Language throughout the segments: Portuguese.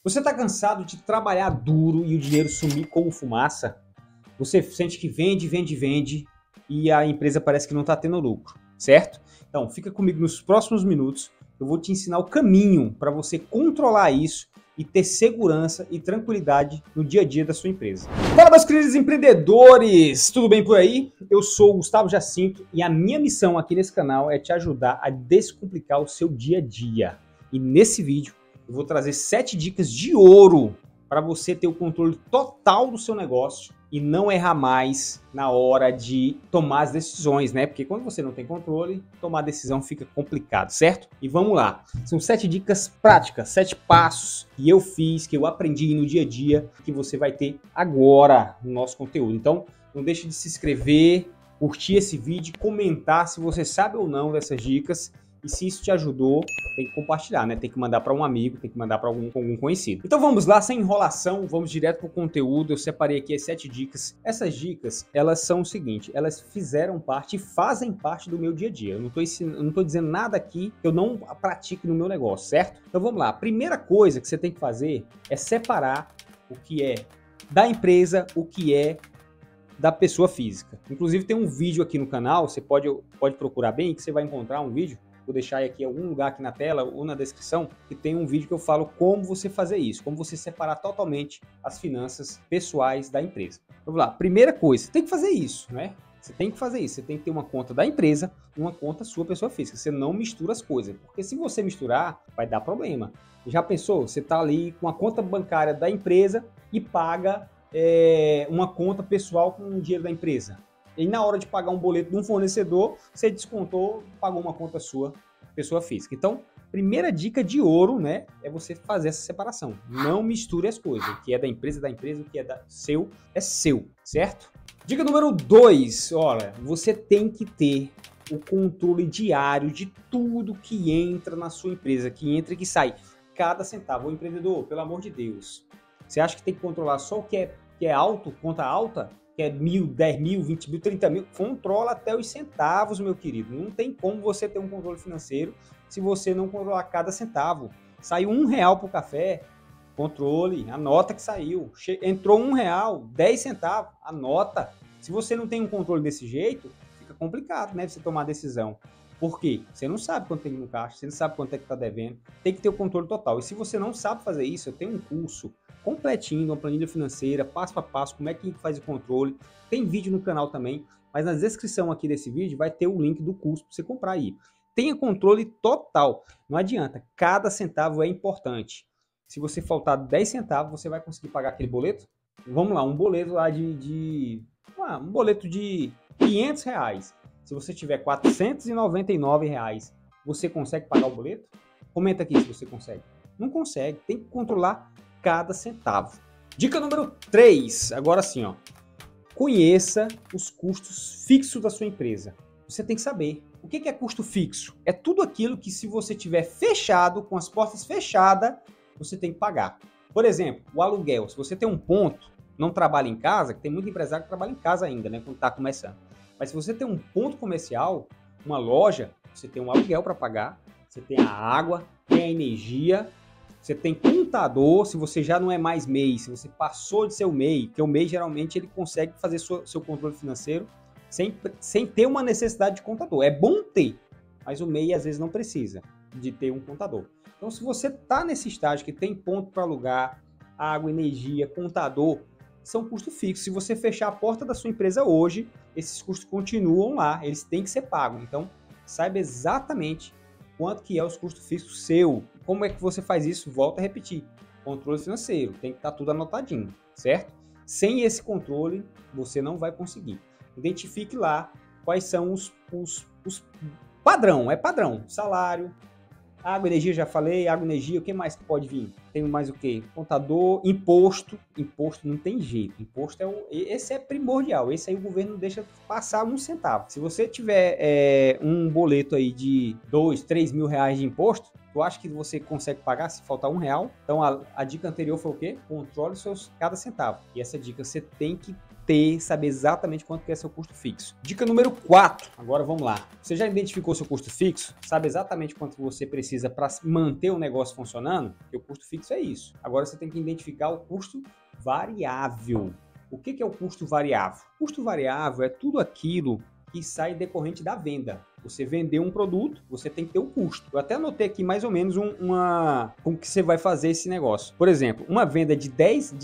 Você está cansado de trabalhar duro e o dinheiro sumir como fumaça? Você sente que vende, vende, vende e a empresa parece que não está tendo lucro, certo? Então, fica comigo nos próximos minutos. Eu vou te ensinar o caminho para você controlar isso e ter segurança e tranquilidade no dia a dia da sua empresa. Fala, meus queridos empreendedores! Tudo bem por aí? Eu sou o Gustavo Jacinto e a minha missão aqui nesse canal é te ajudar a descomplicar o seu dia a dia. E nesse vídeo eu vou trazer 7 dicas de ouro para você ter o controle total do seu negócio e não errar mais na hora de tomar as decisões, né? Porque quando você não tem controle, tomar decisão fica complicado, certo? E vamos lá. São 7 dicas práticas, 7 passos que eu fiz, que eu aprendi no dia a dia, que você vai ter agora no nosso conteúdo. Então, não deixe de se inscrever, curtir esse vídeo, comentar se você sabe ou não dessas dicas. E se isso te ajudou, tem que compartilhar, né? Tem que mandar para um amigo, tem que mandar para algum conhecido. Então vamos lá, sem enrolação, vamos direto para o conteúdo. Eu separei aqui as 7 dicas. Essas dicas, elas são o seguinte, elas fizeram parte e fazem parte do meu dia a dia. Eu não estou dizendo nada aqui que eu não pratique no meu negócio, certo? Então vamos lá. A primeira coisa que você tem que fazer é separar o que é da empresa, o que é da pessoa física. Inclusive tem um vídeo aqui no canal, você pode procurar bem, que você vai encontrar um vídeo. Vou deixar aqui em algum lugar aqui na tela ou na descrição, que tem um vídeo que eu falo como você fazer isso, como você separar totalmente as finanças pessoais da empresa. Vamos lá, primeira coisa, você tem que fazer isso, né? Você tem que fazer isso, você tem que ter uma conta da empresa e uma conta sua pessoa física. Você não mistura as coisas, porque se você misturar, vai dar problema. Já pensou? Você está ali com a conta bancária da empresa e paga uma conta pessoal com o dinheiro da empresa. E na hora de pagar um boleto de um fornecedor, você descontou, pagou uma conta sua, pessoa física. Então, primeira dica de ouro, né, é você fazer essa separação. Não misture as coisas. O que é da empresa, o que é seu, certo? Dica número 2, olha, você tem que ter o controle diário de tudo que entra na sua empresa, que entra e que sai. Cada centavo. O empreendedor, pelo amor de Deus, você acha que tem que controlar só o que é alto, conta alta? Que é 1.000, 10.000, 20.000, 30.000, controla até os centavos, meu querido. Não tem como você ter um controle financeiro se você não controlar cada centavo. Saiu R$1 pro café, controle, anota que saiu. Entrou R$1, 10 centavos, anota. Se você não tem um controle desse jeito, fica complicado, né, você tomar decisão. Por quê? Você não sabe quanto tem no caixa, você não sabe quanto é que está devendo, tem que ter o controle total. E se você não sabe fazer isso, eu tenho um curso completinho, uma planilha financeira, passo a passo, como é que faz o controle. Tem vídeo no canal também, mas na descrição aqui desse vídeo vai ter o link do curso para você comprar aí. Tenha controle total, não adianta, cada centavo é importante. Se você faltar 10 centavos, você vai conseguir pagar aquele boleto? Vamos lá, um boleto lá um boleto de R$500. Se você tiver R$499, você consegue pagar o boleto? Comenta aqui se você consegue. Não consegue, tem que controlar cada centavo. Dica número 3, agora sim, ó. Conheça os custos fixos da sua empresa. Você tem que saber. O que é custo fixo? É tudo aquilo que, se você tiver fechado, com as portas fechadas, você tem que pagar. Por exemplo, o aluguel. Se você tem um ponto, não trabalha em casa, que tem muito empresário que trabalha em casa ainda, né, quando está começando. Mas se você tem um ponto comercial, uma loja, você tem um aluguel para pagar, você tem a água, tem a energia, você tem contador, se você já não é mais MEI, se você passou de ser o MEI, porque o MEI geralmente ele consegue fazer seu controle financeiro sem ter uma necessidade de contador. É bom ter, mas o MEI às vezes não precisa de ter um contador. Então, se você está nesse estágio que tem ponto para alugar, água, energia, contador, são custos fixos. Se você fechar a porta da sua empresa hoje, esses custos continuam lá, eles têm que ser pagos. Então, saiba exatamente quanto que é os custos fixos seu. Como é que você faz isso? Volta a repetir. Controle financeiro, tem que estar tudo anotadinho, certo? Sem esse controle, você não vai conseguir. Identifique lá quais são os padrão, é padrão. Salário, água, energia, já falei, água, energia, o que mais que pode vir? Tem mais o quê? Contador, imposto. Imposto não tem jeito. Imposto esse é primordial. Esse aí o governo não deixa passar um centavo. Se você tiver um boleto aí de 2, 3 mil reais de imposto, tu acha que você consegue pagar se faltar R$1? Então a dica anterior foi o quê? Controle cada centavo. E essa dica você tem que saber exatamente quanto que é seu custo fixo. Dica número 4, agora vamos lá. Você já identificou seu custo fixo? Sabe exatamente quanto você precisa para manter o negócio funcionando? Porque o custo fixo é isso. Agora você tem que identificar o custo variável. O que é o custo variável? O custo variável é tudo aquilo que sai decorrente da venda. Você vendeu um produto, você tem que ter um custo. Eu até anotei aqui mais ou menos como que você vai fazer esse negócio. Por exemplo, uma venda de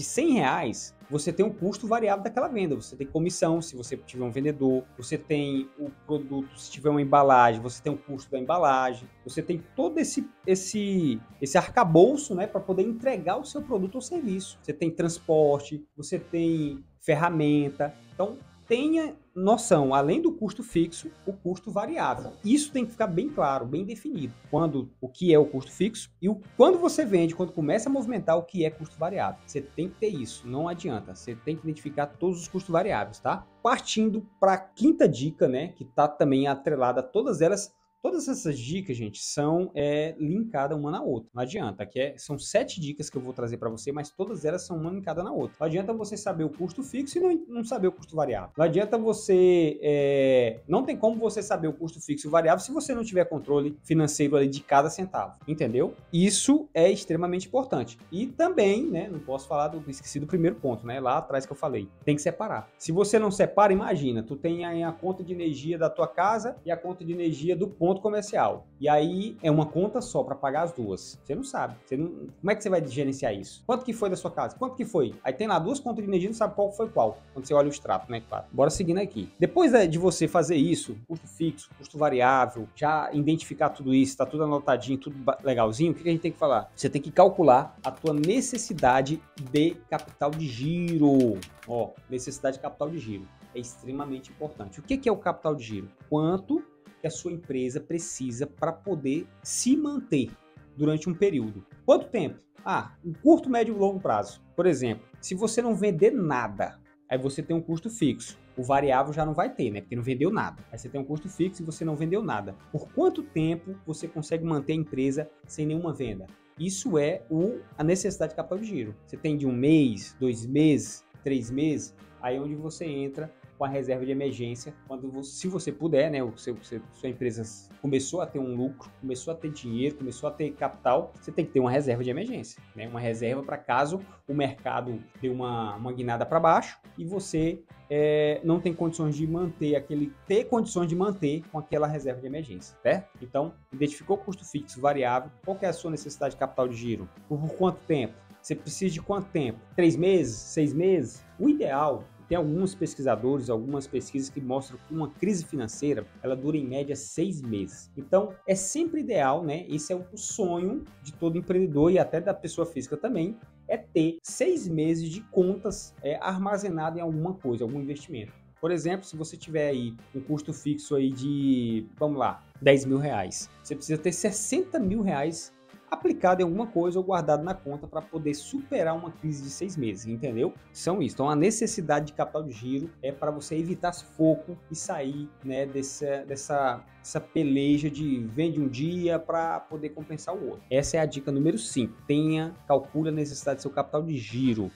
100 reais, você tem um custo variável daquela venda. Você tem comissão, se você tiver um vendedor. Você tem o produto, se tiver uma embalagem, você tem o custo da embalagem. Você tem todo esse arcabouço, né, para poder entregar o seu produto ou serviço. Você tem transporte, você tem ferramenta. Então, tenha noção, além do custo fixo, o custo variável. Isso tem que ficar bem claro, bem definido. O que é o custo fixo e quando você vende, quando começa a movimentar, o que é custo variável. Você tem que ter isso, não adianta. Você tem que identificar todos os custos variáveis, tá? Partindo para a quinta dica, né, que tá também atrelada a todas elas. Todas essas dicas, gente, são linkadas uma na outra. Não adianta. São 7 dicas que eu vou trazer para você, mas todas elas são uma linkada na outra. Não adianta você saber o custo fixo e não saber o custo variável. Não adianta você... não tem como você saber o custo fixo e variável se você não tiver controle financeiro ali de cada centavo. Entendeu? Isso é extremamente importante. E também, né, não posso falar esqueci do primeiro ponto, né, lá atrás que eu falei. Tem que separar. Se você não separa, imagina, tu tem aí a conta de energia da tua casa e a conta de energia do ponto comercial. E aí é uma conta só para pagar as duas. Você não sabe. Como é que você vai gerenciar isso? Quanto que foi da sua casa? Quanto que foi? Aí tem lá 2 contas de energia, não sabe qual foi qual. Quando você olha o extrato, né? Claro. Bora seguindo aqui. Depois de você fazer isso, custo fixo, custo variável, já identificar tudo isso, tá tudo anotadinho, tudo legalzinho, o que a gente tem que falar? Você tem que calcular a tua necessidade de capital de giro. Ó, necessidade de capital de giro. É extremamente importante. O que é o capital de giro? Quanto que a sua empresa precisa para poder se manter durante um período. Quanto tempo? Um curto, médio e longo prazo. Por exemplo, se você não vender nada, aí você tem um custo fixo. O variável já não vai ter, né? Porque não vendeu nada. Aí você tem um custo fixo e você não vendeu nada. Por quanto tempo você consegue manter a empresa sem nenhuma venda? Isso é a necessidade de capital de giro. Você tem de 1 mês, 2 meses, 3 meses, aí é onde você entra com a reserva de emergência, se você puder, né, sua empresa começou a ter um lucro, começou a ter dinheiro, começou a ter capital, você tem que ter uma reserva de emergência, né, uma reserva para caso o mercado dê uma guinada para baixo e você não tem condições de ter condições de manter com aquela reserva de emergência, certo? Então, identificou o custo fixo variável, qual que é a sua necessidade de capital de giro? Por quanto tempo? Você precisa de quanto tempo? 3 meses? 6 meses? O ideal... Tem alguns pesquisadores, algumas pesquisas que mostram que uma crise financeira, ela dura em média 6 meses. Então, é sempre ideal, né? Esse é o sonho de todo empreendedor e até da pessoa física também, é ter 6 meses de contas armazenadas em alguma coisa, algum investimento. Por exemplo, se você tiver aí um custo fixo aí de, vamos lá, 10 mil reais, você precisa ter 60 mil reais aplicado em alguma coisa ou guardado na conta para poder superar uma crise de 6 meses, entendeu? São isso. Então, a necessidade de capital de giro é para você evitar sufoco e sair, né, dessa peleja de vende um dia para poder compensar o outro. Essa é a dica número 5. Calcule a necessidade do seu capital de giro.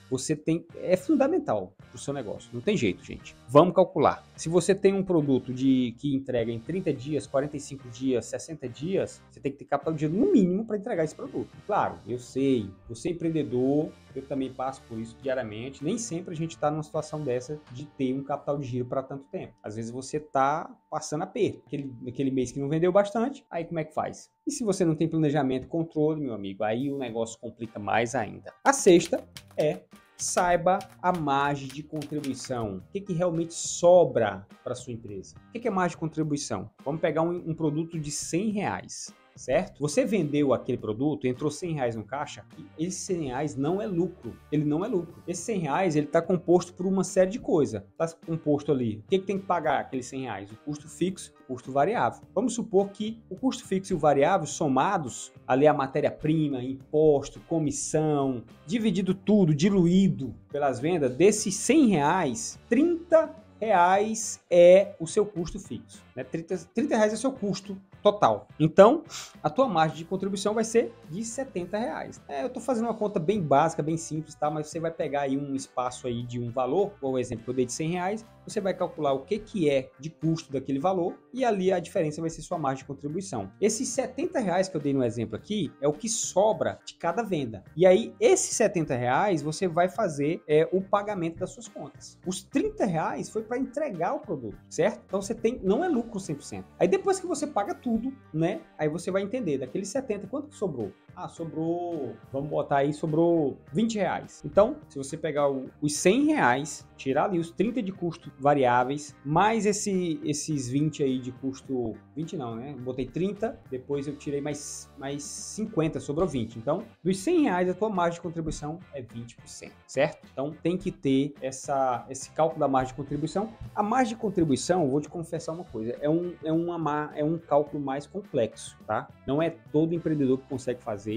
É fundamental para o seu negócio. Não tem jeito, gente. Vamos calcular. Se você tem um produto que entrega em 30 dias, 45 dias, 60 dias, você tem que ter capital de giro no mínimo para entregar esse produto. Claro, eu sei, você é empreendedor, eu também passo por isso diariamente. Nem sempre a gente está numa situação dessa de ter um capital de giro para tanto tempo. Às vezes você está passando aperto. Aquele mês que não vendeu bastante, aí como é que faz? E se você não tem planejamento, controle, meu amigo, aí o negócio complica mais ainda. A sexta é: saiba a margem de contribuição. O que realmente sobra para sua empresa? O que é margem de contribuição? Vamos pegar um produto de 100 reais. Certo? Você vendeu aquele produto, entrou 100 reais no caixa, e esses 100 reais não é lucro. Ele não é lucro. Esse 100 reais, ele está composto por uma série de coisas. Está composto ali. O que tem que pagar aqueles 100 reais? O custo fixo, o custo variável. Vamos supor que o custo fixo e o variável somados, ali a matéria-prima, imposto, comissão, dividido tudo, diluído pelas vendas, desses 100 reais, 30 reais é o seu custo fixo. Né? 30 reais é o seu custo total. Então, a tua margem de contribuição vai ser de R$70. Eu tô fazendo uma conta bem básica, bem simples, tá? Mas você vai pegar aí um espaço aí de um valor, ou o exemplo que eu dei de R$100, você vai calcular o que é de custo daquele valor e ali a diferença vai ser sua margem de contribuição. Esses R$70 que eu dei no exemplo aqui é o que sobra de cada venda. E aí, esses R$70 você vai fazer o pagamento das suas contas. Os R$30 foi para entregar o produto, certo? Então você tem, não é lucro 100%. Aí depois que você paga tudo, né? Aí você vai entender, daqueles 70, quanto que sobrou? Sobrou, vamos botar aí, sobrou R$20. Então, se você pegar os R$100, tirar ali os 30 de custo variáveis, mais esses 20 aí de custo, 20 não, né? Eu botei 30, depois eu tirei mais 50, sobrou 20. Então, dos R$100, a tua margem de contribuição é 20%, certo? Então, tem que ter esse cálculo da margem de contribuição. A margem de contribuição, vou te confessar uma coisa, é um cálculo mais complexo, tá? Não é todo empreendedor que consegue fazer.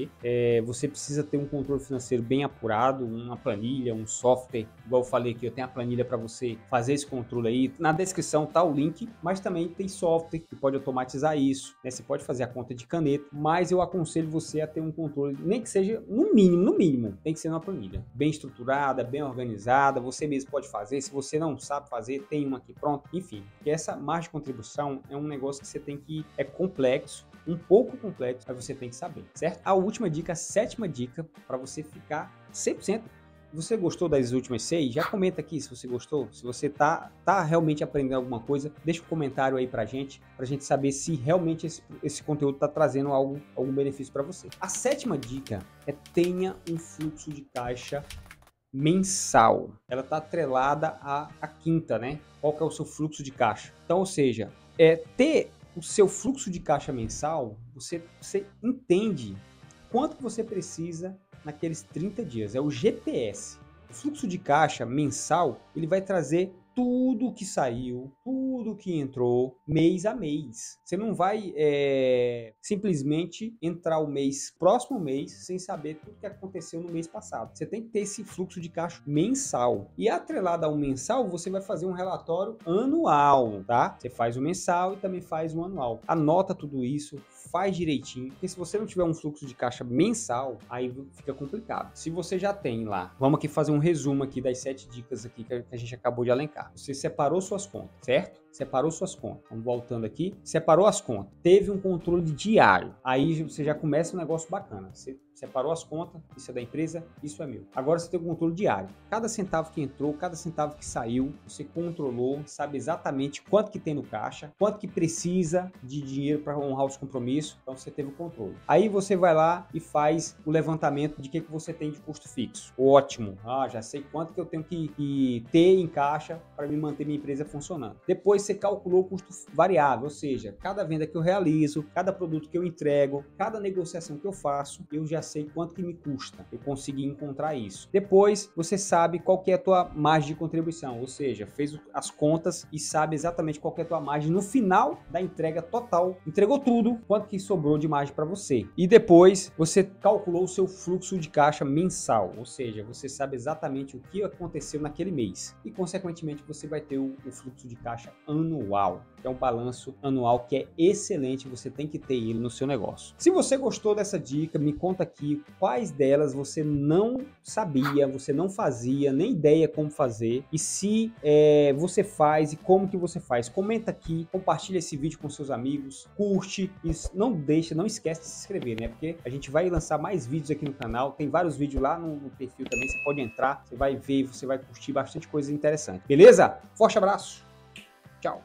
Você precisa ter um controle financeiro bem apurado, uma planilha, um software, igual eu falei aqui, eu tenho a planilha para você fazer esse controle aí. Na descrição tá o link, mas também tem software que pode automatizar isso, né? Você pode fazer a conta de caneta, mas eu aconselho você a ter um controle, nem que seja no mínimo, tem que ser uma planilha bem estruturada, bem organizada, você mesmo pode fazer. Se você não sabe fazer, tem uma aqui pronto, enfim. Porque essa margem de contribuição é um negócio que você tem que, é complexo, um pouco complexo, mas você tem que saber, certo? A última dica, a 7ª dica, para você ficar 100%. Você gostou das últimas 6? Já comenta aqui se você gostou. Se você tá realmente aprendendo alguma coisa, deixa um comentário aí pra gente saber se realmente esse conteúdo tá trazendo algum benefício para você. A 7ª dica é: tenha um fluxo de caixa mensal. Ela tá atrelada à 5ª, né? Qual que é o seu fluxo de caixa? Então, ou seja, ter o seu fluxo de caixa mensal, você entende quanto que você precisa naqueles 30 dias. É o GPS. O fluxo de caixa mensal, ele vai trazer tudo que saiu, tudo que entrou, mês a mês. Você não vai simplesmente entrar o próximo mês, sem saber tudo que aconteceu no mês passado. Você tem que ter esse fluxo de caixa mensal. E atrelado ao mensal, você vai fazer um relatório anual, tá? Você faz o mensal e também faz o anual. Anota tudo isso, faz direitinho, porque se você não tiver um fluxo de caixa mensal, aí fica complicado. Se você já tem lá, vamos aqui fazer um resumo aqui das 7 dicas aqui que a gente acabou de elencar. Você separou suas contas, certo? Separou suas contas. Vamos voltando aqui. Separou as contas. Teve um controle diário. Aí você já começa um negócio bacana. Você separou as contas. Isso é da empresa, isso é meu. Agora você tem um controle diário. Cada centavo que entrou, cada centavo que saiu, você controlou, sabe exatamente quanto que tem no caixa, quanto que precisa de dinheiro para honrar os compromissos. Então você teve o controle. Aí você vai lá e faz o levantamento de que você tem de custo fixo. Ótimo. Já sei quanto que eu tenho que ter em caixa para me manter minha empresa funcionando. Depois você calculou o custo variável, ou seja, cada venda que eu realizo, cada produto que eu entrego, cada negociação que eu faço, eu já sei quanto que me custa. Eu consegui encontrar isso. Depois você sabe qual que é a tua margem de contribuição, ou seja, fez as contas e sabe exatamente qual que é a tua margem no final da entrega total. Entregou tudo, quanto que sobrou de margem para você. E depois você calculou o seu fluxo de caixa mensal, ou seja, você sabe exatamente o que aconteceu naquele mês. E consequentemente você vai ter o fluxo de caixa anual, que é um balanço anual que é excelente, você tem que ter ele no seu negócio. Se você gostou dessa dica, me conta aqui quais delas você não sabia, você não fazia, nem ideia como fazer, e se você faz e como que você faz. Comenta aqui, compartilha esse vídeo com seus amigos, curte, e não esquece de se inscrever, né? Porque a gente vai lançar mais vídeos aqui no canal, tem vários vídeos lá no perfil também, você pode entrar, você vai ver, você vai curtir bastante coisa interessante. Beleza? Forte abraço! Tchau!